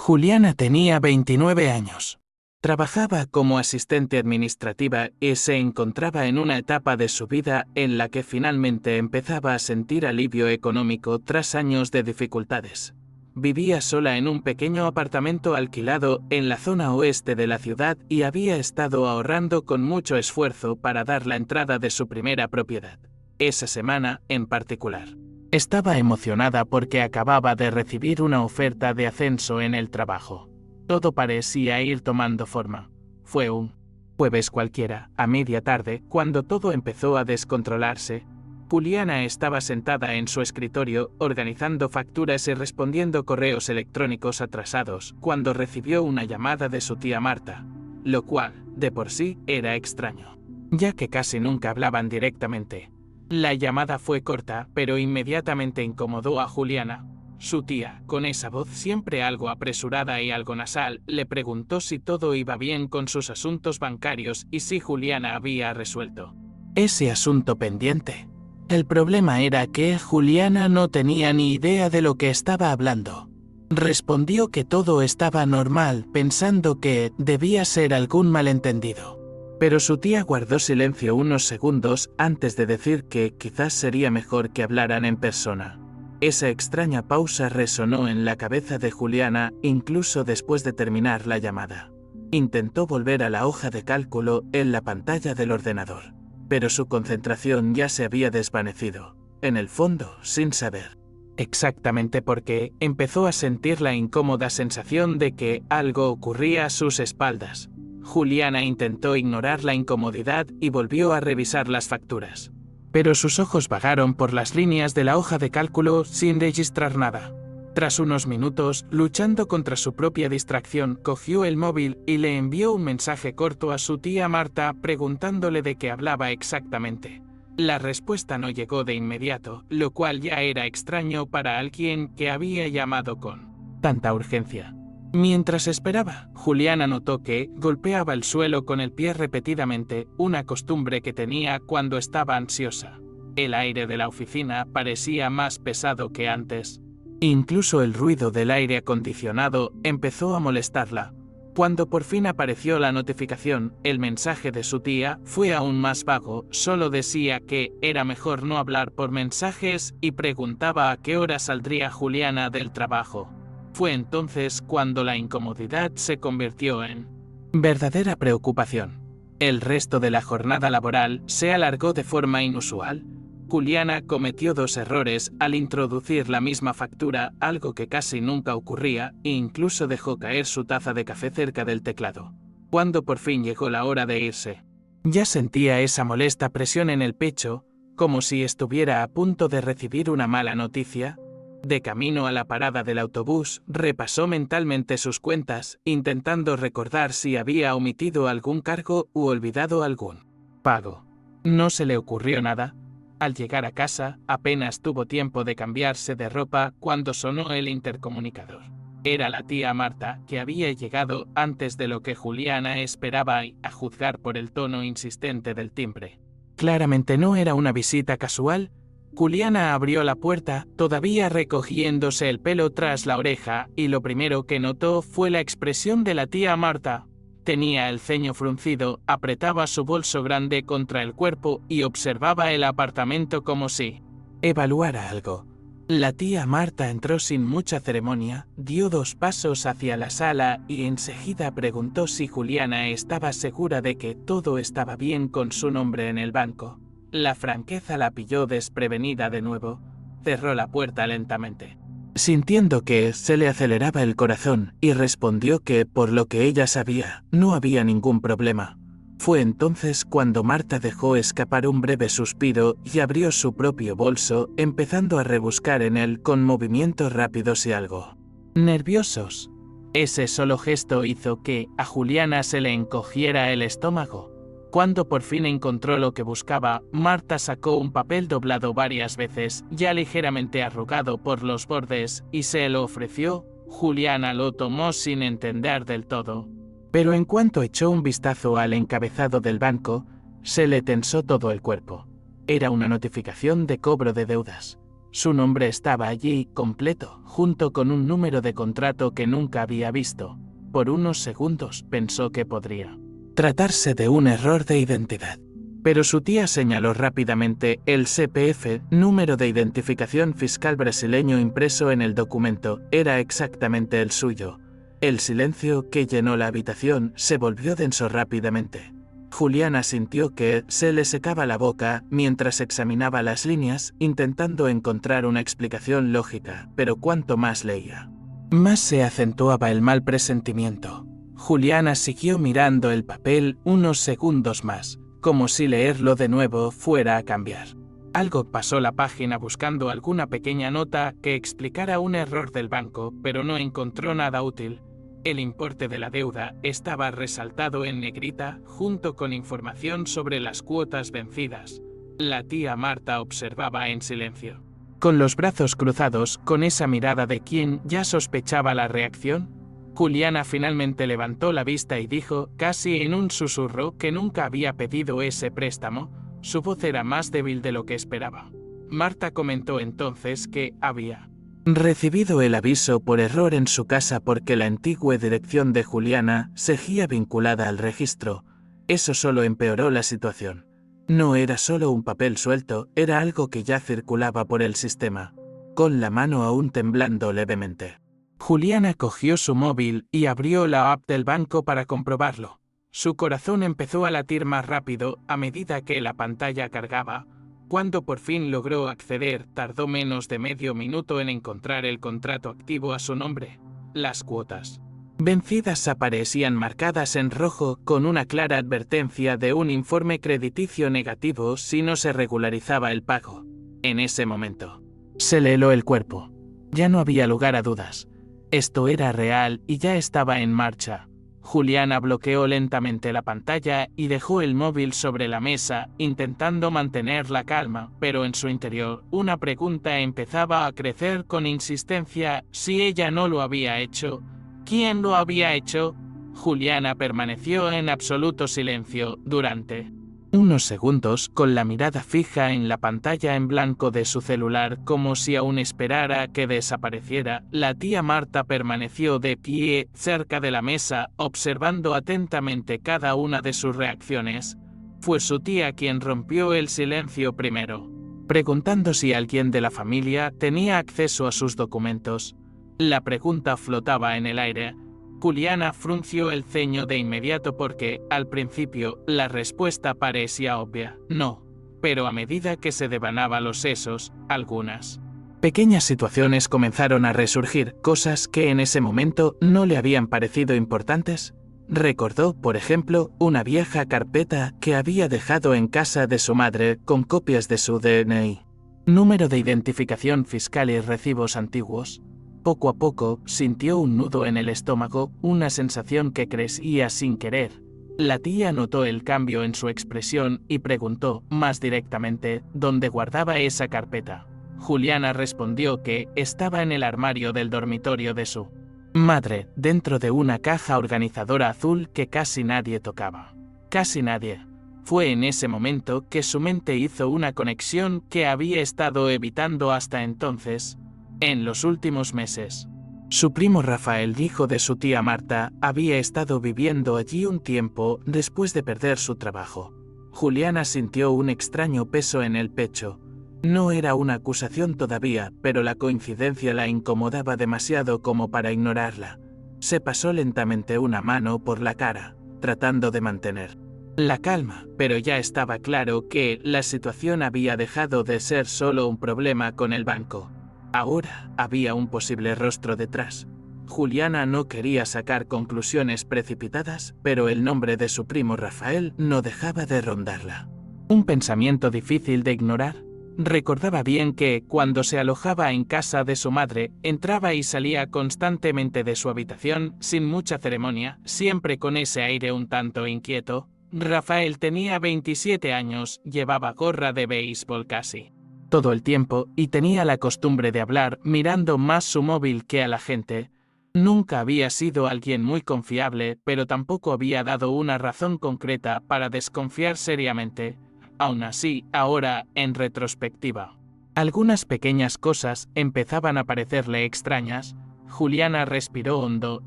Juliana tenía 29 años. Trabajaba como asistente administrativa y se encontraba en una etapa de su vida en la que finalmente empezaba a sentir alivio económico tras años de dificultades. Vivía sola en un pequeño apartamento alquilado en la zona oeste de la ciudad y había estado ahorrando con mucho esfuerzo para dar la entrada de su primera propiedad. Esa semana, en particular, estaba emocionada porque acababa de recibir una oferta de ascenso en el trabajo. Todo parecía ir tomando forma. Fue un jueves cualquiera, a media tarde, cuando todo empezó a descontrolarse. Juliana estaba sentada en su escritorio, organizando facturas y respondiendo correos electrónicos atrasados, cuando recibió una llamada de su tía Marta, lo cual, de por sí, era extraño, ya que casi nunca hablaban directamente. La llamada fue corta, pero inmediatamente incomodó a Juliana. Su tía, con esa voz siempre algo apresurada y algo nasal, le preguntó si todo iba bien con sus asuntos bancarios y si Juliana había resuelto ese asunto pendiente. El problema era que Juliana no tenía ni idea de lo que estaba hablando. Respondió que todo estaba normal, pensando que debía ser algún malentendido. Pero su tía guardó silencio unos segundos antes de decir que quizás sería mejor que hablaran en persona. Esa extraña pausa resonó en la cabeza de Juliana incluso después de terminar la llamada. Intentó volver a la hoja de cálculo en la pantalla del ordenador, pero su concentración ya se había desvanecido. En el fondo, sin saber exactamente por qué, empezó a sentir la incómoda sensación de que algo ocurría a sus espaldas. Juliana intentó ignorar la incomodidad y volvió a revisar las facturas. Pero sus ojos vagaron por las líneas de la hoja de cálculo sin registrar nada. Tras unos minutos, luchando contra su propia distracción, cogió el móvil y le envió un mensaje corto a su tía Marta preguntándole de qué hablaba exactamente. La respuesta no llegó de inmediato, lo cual ya era extraño para alguien que había llamado con tanta urgencia. Mientras esperaba, Juliana notó que golpeaba el suelo con el pie repetidamente, una costumbre que tenía cuando estaba ansiosa. El aire de la oficina parecía más pesado que antes. Incluso el ruido del aire acondicionado empezó a molestarla. Cuando por fin apareció la notificación, el mensaje de su tía fue aún más vago, solo decía que era mejor no hablar por mensajes y preguntaba a qué hora saldría Juliana del trabajo. Fue entonces cuando la incomodidad se convirtió en verdadera preocupación. El resto de la jornada laboral se alargó de forma inusual. Juliana cometió 2 errores al introducir la misma factura, algo que casi nunca ocurría, e incluso dejó caer su taza de café cerca del teclado. Cuando por fin llegó la hora de irse, ya sentía esa molesta presión en el pecho, como si estuviera a punto de recibir una mala noticia. De camino a la parada del autobús, repasó mentalmente sus cuentas, intentando recordar si había omitido algún cargo u olvidado algún pago. No se le ocurrió nada. Al llegar a casa, apenas tuvo tiempo de cambiarse de ropa cuando sonó el intercomunicador. Era la tía Marta, que había llegado antes de lo que Juliana esperaba y, a juzgar por el tono insistente del timbre, claramente no era una visita casual. Juliana abrió la puerta, todavía recogiéndose el pelo tras la oreja, y lo primero que notó fue la expresión de la tía Marta. Tenía el ceño fruncido, apretaba su bolso grande contra el cuerpo y observaba el apartamento como si evaluara algo. La tía Marta entró sin mucha ceremonia, dio 2 pasos hacia la sala y enseguida preguntó si Juliana estaba segura de que todo estaba bien con su nombre en el banco. La franqueza la pilló desprevenida de nuevo. Cerró la puerta lentamente, sintiendo que se le aceleraba el corazón, y respondió que, por lo que ella sabía, no había ningún problema. Fue entonces cuando Marta dejó escapar un breve suspiro y abrió su propio bolso, empezando a rebuscar en él con movimientos rápidos y algo nerviosos. Ese solo gesto hizo que a Juliana se le encogiera el estómago. Cuando por fin encontró lo que buscaba, Marta sacó un papel doblado varias veces, ya ligeramente arrugado por los bordes, y se lo ofreció. Juliana lo tomó sin entender del todo. Pero en cuanto echó un vistazo al encabezado del banco, se le tensó todo el cuerpo. Era una notificación de cobro de deudas. Su nombre estaba allí, completo, junto con un número de contrato que nunca había visto. Por unos segundos pensó que podría tratarse de un error de identidad. Pero su tía señaló rápidamente el CPF, número de identificación fiscal brasileño impreso en el documento, era exactamente el suyo. El silencio que llenó la habitación se volvió denso rápidamente. Juliana sintió que se le secaba la boca mientras examinaba las líneas, intentando encontrar una explicación lógica, pero cuanto más leía, más se acentuaba el mal presentimiento. Juliana siguió mirando el papel unos segundos más, como si leerlo de nuevo fuera a cambiar. Algo pasó la página buscando alguna pequeña nota que explicara un error del banco, pero no encontró nada útil. El importe de la deuda estaba resaltado en negrita, junto con información sobre las cuotas vencidas. La tía Marta observaba en silencio, con los brazos cruzados, con esa mirada de quien ya sospechaba la reacción. Juliana finalmente levantó la vista y dijo, casi en un susurro, que nunca había pedido ese préstamo. Su voz era más débil de lo que esperaba. Marta comentó entonces que había recibido el aviso por error en su casa porque la antigua dirección de Juliana seguía vinculada al registro. Eso solo empeoró la situación. No era solo un papel suelto, era algo que ya circulaba por el sistema, con la mano aún temblando levemente. Juliana cogió su móvil y abrió la app del banco para comprobarlo. Su corazón empezó a latir más rápido a medida que la pantalla cargaba. Cuando por fin logró acceder, tardó menos de medio minuto en encontrar el contrato activo a su nombre. Las cuotas vencidas aparecían marcadas en rojo con una clara advertencia de un informe crediticio negativo si no se regularizaba el pago. En ese momento, se le heló el cuerpo. Ya no había lugar a dudas. Esto era real y ya estaba en marcha. Juliana bloqueó lentamente la pantalla y dejó el móvil sobre la mesa, intentando mantener la calma, pero en su interior, una pregunta empezaba a crecer con insistencia: si ella no lo había hecho, ¿quién lo había hecho? Juliana permaneció en absoluto silencio durante unos segundos, con la mirada fija en la pantalla en blanco de su celular, como si aún esperara a que desapareciera. La tía Marta permaneció de pie cerca de la mesa, observando atentamente cada una de sus reacciones. Fue su tía quien rompió el silencio primero, preguntando si alguien de la familia tenía acceso a sus documentos. La pregunta flotaba en el aire. Juliana frunció el ceño de inmediato porque, al principio, la respuesta parecía obvia, no. Pero a medida que se devanaba los sesos, algunas pequeñas situaciones comenzaron a resurgir, cosas que en ese momento no le habían parecido importantes. Recordó, por ejemplo, una vieja carpeta que había dejado en casa de su madre con copias de su DNI, número de identificación fiscal y recibos antiguos. Poco a poco, sintió un nudo en el estómago, una sensación que crecía sin querer. La tía notó el cambio en su expresión y preguntó, más directamente, dónde guardaba esa carpeta. Juliana respondió que estaba en el armario del dormitorio de su madre, dentro de una caja organizadora azul que casi nadie tocaba. Casi nadie. Fue en ese momento que su mente hizo una conexión que había estado evitando hasta entonces. En los últimos meses, su primo Rafael, hijo de su tía Marta, había estado viviendo allí un tiempo después de perder su trabajo. Juliana sintió un extraño peso en el pecho. No era una acusación todavía, pero la coincidencia la incomodaba demasiado como para ignorarla. Se pasó lentamente una mano por la cara, tratando de mantener la calma, pero ya estaba claro que la situación había dejado de ser solo un problema con el banco. Ahora había un posible rostro detrás. Juliana no quería sacar conclusiones precipitadas, pero el nombre de su primo Rafael no dejaba de rondarla. Un pensamiento difícil de ignorar. Recordaba bien que, cuando se alojaba en casa de su madre, entraba y salía constantemente de su habitación, sin mucha ceremonia, siempre con ese aire un tanto inquieto. Rafael tenía 27 años, llevaba gorra de béisbol casi todo el tiempo y tenía la costumbre de hablar mirando más su móvil que a la gente. Nunca había sido alguien muy confiable, pero tampoco había dado una razón concreta para desconfiar seriamente. Aún así, ahora, en retrospectiva, Algunas pequeñas cosas empezaban a parecerle extrañas. Juliana respiró hondo,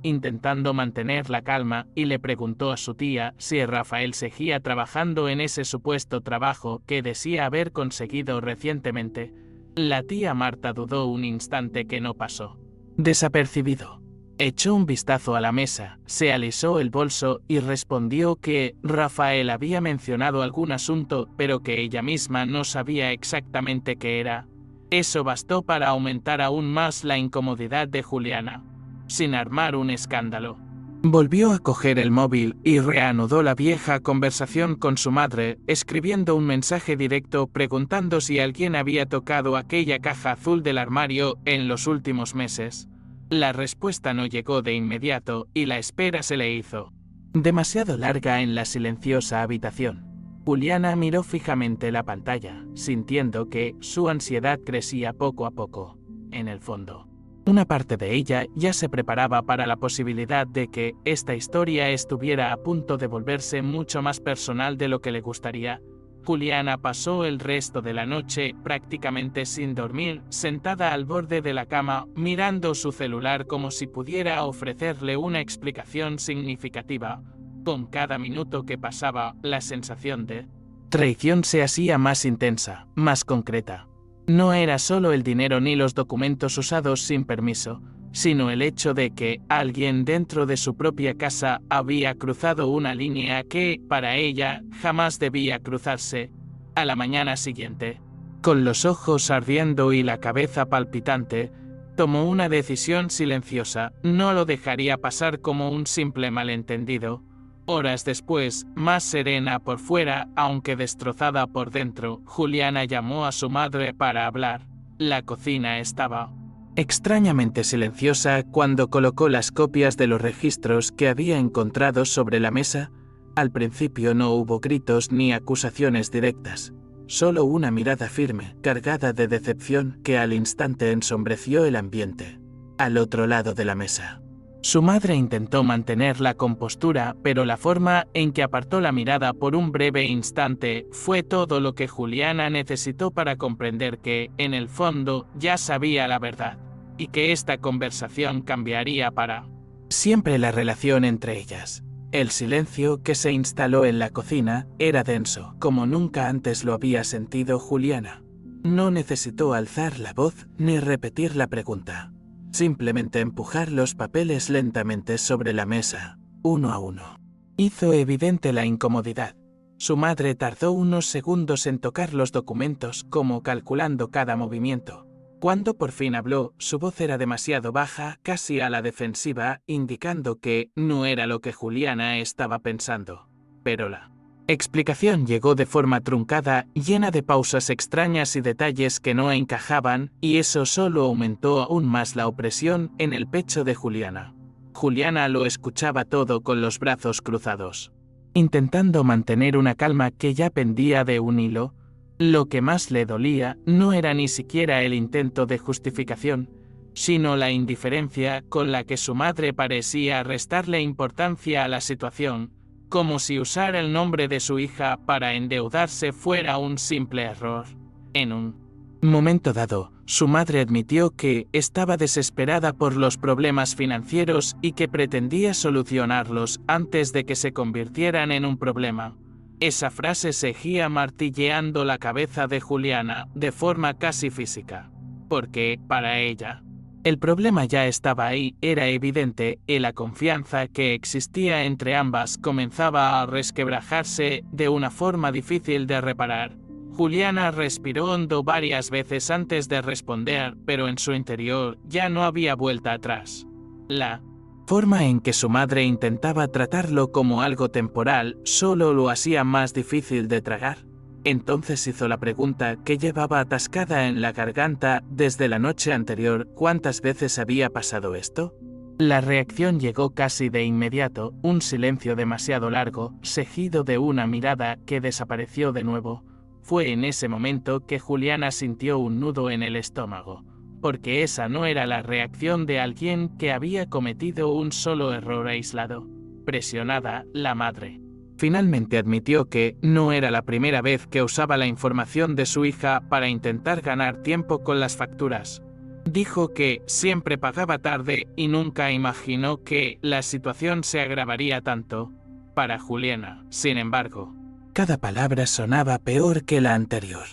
intentando mantener la calma, y le preguntó a su tía si Rafael seguía trabajando en ese supuesto trabajo que decía haber conseguido recientemente. La tía Marta dudó un instante, que no pasó desapercibido. Echó un vistazo a la mesa, se alisó el bolso y respondió que Rafael había mencionado algún asunto, pero que ella misma no sabía exactamente qué era. Eso bastó para aumentar aún más la incomodidad de Juliana. Sin armar un escándalo, volvió a coger el móvil y reanudó la vieja conversación con su madre, escribiendo un mensaje directo preguntando si alguien había tocado aquella caja azul del armario en los últimos meses. La respuesta no llegó de inmediato y la espera se le hizo demasiado larga en la silenciosa habitación. Juliana miró fijamente la pantalla, sintiendo que su ansiedad crecía poco a poco. En el fondo, una parte de ella ya se preparaba para la posibilidad de que esta historia estuviera a punto de volverse mucho más personal de lo que le gustaría. Juliana pasó el resto de la noche prácticamente sin dormir, sentada al borde de la cama, mirando su celular como si pudiera ofrecerle una explicación significativa. Con cada minuto que pasaba, la sensación de traición se hacía más intensa, más concreta. No era solo el dinero ni los documentos usados sin permiso, sino el hecho de que alguien dentro de su propia casa había cruzado una línea que, para ella, jamás debía cruzarse. A la mañana siguiente, con los ojos ardiendo y la cabeza palpitante, tomó una decisión silenciosa: no lo dejaría pasar como un simple malentendido. Horas después, más serena por fuera, aunque destrozada por dentro, Juliana llamó a su madre para hablar. La cocina estaba extrañamente silenciosa cuando colocó las copias de los registros que había encontrado sobre la mesa. Al principio no hubo gritos ni acusaciones directas, solo una mirada firme, cargada de decepción, que al instante ensombreció el ambiente. Al otro lado de la mesa, su madre intentó mantener la compostura, pero la forma en que apartó la mirada por un breve instante fue todo lo que Juliana necesitó para comprender que, en el fondo, ya sabía la verdad, y que esta conversación cambiaría para siempre la relación entre ellas. El silencio que se instaló en la cocina era denso, como nunca antes lo había sentido Juliana. No necesitó alzar la voz ni repetir la pregunta. Simplemente empujar los papeles lentamente sobre la mesa, uno a uno. Hizo evidente la incomodidad. Su madre tardó unos segundos en tocar los documentos, como calculando cada movimiento. Cuando por fin habló, su voz era demasiado baja, casi a la defensiva, indicando que no era lo que Juliana estaba pensando. Pero la explicación llegó de forma truncada, llena de pausas extrañas y detalles que no encajaban, y eso solo aumentó aún más la opresión en el pecho de Juliana. Juliana lo escuchaba todo con los brazos cruzados, intentando mantener una calma que ya pendía de un hilo. Lo que más le dolía no era ni siquiera el intento de justificación, sino la indiferencia con la que su madre parecía restarle importancia a la situación, como si usar el nombre de su hija para endeudarse fuera un simple error. En un momento dado, su madre admitió que estaba desesperada por los problemas financieros y que pretendía solucionarlos antes de que se convirtieran en un problema. Esa frase seguía martilleando la cabeza de Juliana de forma casi física, porque, para ella, el problema ya estaba ahí, era evidente, y la confianza que existía entre ambas comenzaba a resquebrajarse de una forma difícil de reparar. Juliana respiró hondo varias veces antes de responder, pero en su interior ya no había vuelta atrás. La forma en que su madre intentaba tratarlo como algo temporal solo lo hacía más difícil de tragar. Entonces hizo la pregunta que llevaba atascada en la garganta desde la noche anterior: ¿cuántas veces había pasado esto? La reacción llegó casi de inmediato, un silencio demasiado largo, seguido de una mirada que desapareció de nuevo. Fue en ese momento que Juliana sintió un nudo en el estómago, porque esa no era la reacción de alguien que había cometido un solo error aislado. Presionada, la madre Finalmente admitió que no era la primera vez que usaba la información de su hija para intentar ganar tiempo con las facturas. Dijo que siempre pagaba tarde y nunca imaginó que la situación se agravaría tanto. Para Juliana, sin embargo, cada palabra sonaba peor que la anterior.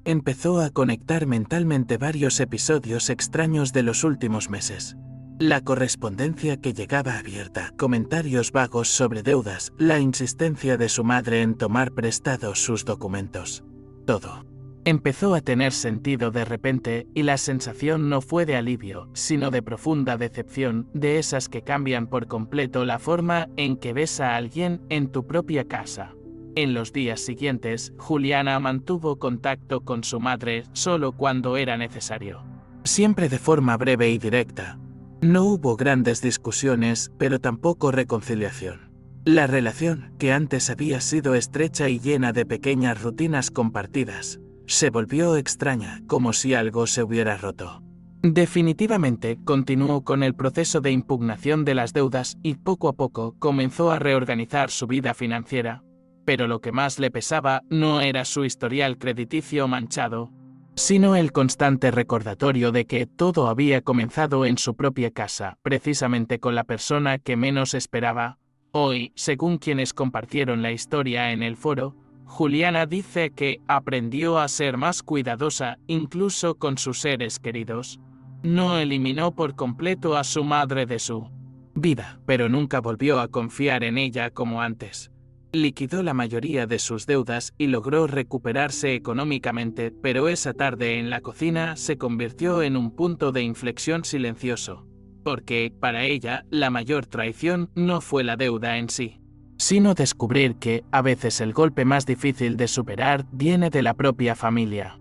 Empezó a conectar mentalmente varios episodios extraños de los últimos meses. La correspondencia que llegaba abierta, comentarios vagos sobre deudas, la insistencia de su madre en tomar prestados sus documentos. Todo empezó a tener sentido de repente y la sensación no fue de alivio, sino de profunda decepción, de esas que cambian por completo la forma en que ves a alguien en tu propia casa. En los días siguientes, Juliana mantuvo contacto con su madre solo cuando era necesario. Siempre de forma breve y directa. No hubo grandes discusiones, pero tampoco reconciliación. La relación, que antes había sido estrecha y llena de pequeñas rutinas compartidas, se volvió extraña, como si algo se hubiera roto. Definitivamente continuó con el proceso de impugnación de las deudas y poco a poco comenzó a reorganizar su vida financiera. Pero lo que más le pesaba no era su historial crediticio manchado, sino el constante recordatorio de que todo había comenzado en su propia casa, precisamente con la persona que menos esperaba. Hoy, según quienes compartieron la historia en el foro, Juliana dice que aprendió a ser más cuidadosa incluso con sus seres queridos. No eliminó por completo a su madre de su vida, pero nunca volvió a confiar en ella como antes. Liquidó la mayoría de sus deudas y logró recuperarse económicamente, pero esa tarde en la cocina se convirtió en un punto de inflexión silencioso, porque, para ella, la mayor traición no fue la deuda en sí, sino descubrir que, a veces el golpe más difícil de superar viene de la propia familia.